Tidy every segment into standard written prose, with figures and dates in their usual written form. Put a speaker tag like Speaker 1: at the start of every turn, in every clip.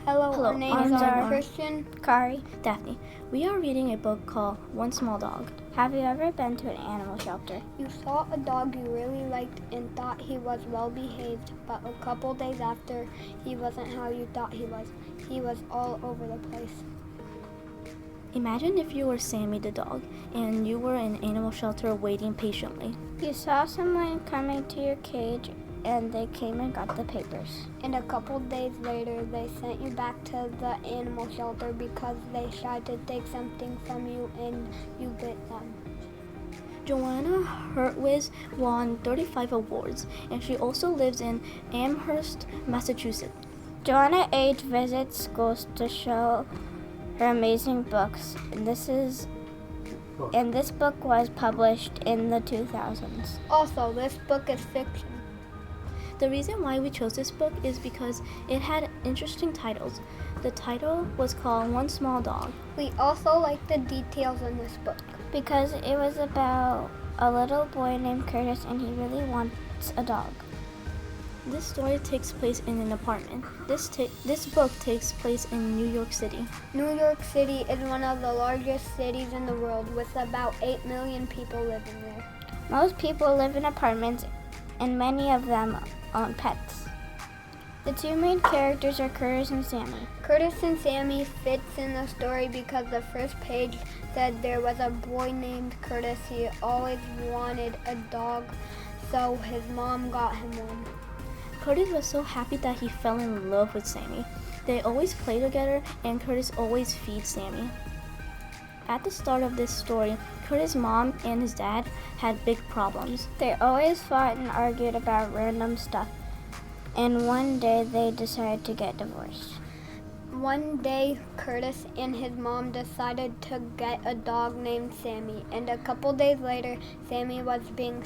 Speaker 1: Hello,
Speaker 2: Hello,
Speaker 1: our names
Speaker 2: I'm
Speaker 1: are
Speaker 2: Zara.
Speaker 1: Christian.
Speaker 3: Kari,
Speaker 2: Daphne. We are reading a book called One Small Dog.
Speaker 3: have you ever been to an animal shelter?
Speaker 1: You saw a dog you really liked and thought he was well behaved, but a couple days after, he wasn't how you thought he was. He was all over the place.
Speaker 2: Imagine if you were Sammy the dog and you were in an animal shelter waiting patiently.
Speaker 3: You saw someone coming to your cage and they came and got the papers.
Speaker 1: And a couple days later, they sent you back to the animal shelter because they tried to take something from you and you bit them.
Speaker 2: Joanna Hurtwitz won 35 awards, and she also lives in Amherst, Massachusetts.
Speaker 3: Joanna H. visits schools to show her amazing books, and this book was published in the 2000s.
Speaker 1: Also, this book is fiction.
Speaker 2: The reason why we chose this book is because it had interesting titles. The title was called One Small Dog.
Speaker 1: We also like the details in this book.
Speaker 3: Because it was about a little boy named Curtis and he really wants a dog.
Speaker 2: This story takes place in an apartment. This book takes place in New York City.
Speaker 1: New York City is one of the largest cities in the world with about 8 million people living there.
Speaker 3: Most people live in apartments and many of them own pets. The two main characters are Curtis and Sammy.
Speaker 1: Curtis and Sammy fits in the story because the first page said there was a boy named Curtis. He always wanted a dog, so his mom got him one.
Speaker 2: Curtis was so happy that he fell in love with Sammy. They always play together and Curtis always feeds Sammy. At the start of this story, Curtis' mom and his dad had big problems.
Speaker 3: They always fought and argued about random stuff, and one day they decided to get divorced.
Speaker 1: One day, Curtis and his mom decided to get a dog named Sammy, and a couple days later, Sammy was being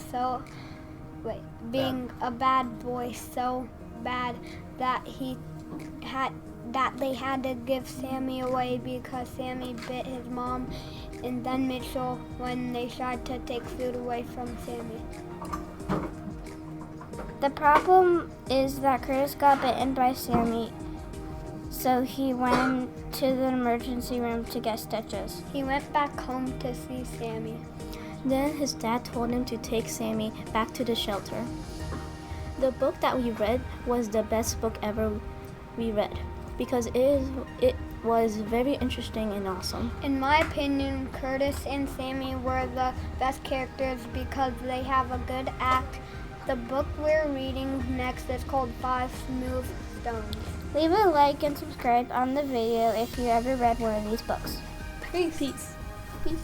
Speaker 1: a bad boy, so bad that they had to give Sammy away because Sammy bit his mom and then Mitchell when they tried to take food away from Sammy.
Speaker 3: The problem is that Curtis got bitten by Sammy, so he went to the emergency room to get stitches.
Speaker 1: He went back home to see Sammy.
Speaker 2: Then his dad told him to take Sammy back to the shelter. The book that we read was the best book ever we read because it was very interesting and awesome.
Speaker 1: In my opinion, Curtis and Sammy were the best characters because they have a good act. The book we're reading next is called 5 Smooth Stones.
Speaker 3: Leave a like and subscribe on the video if you ever read one of these books.
Speaker 1: Peace.
Speaker 2: Peace.
Speaker 1: Peace.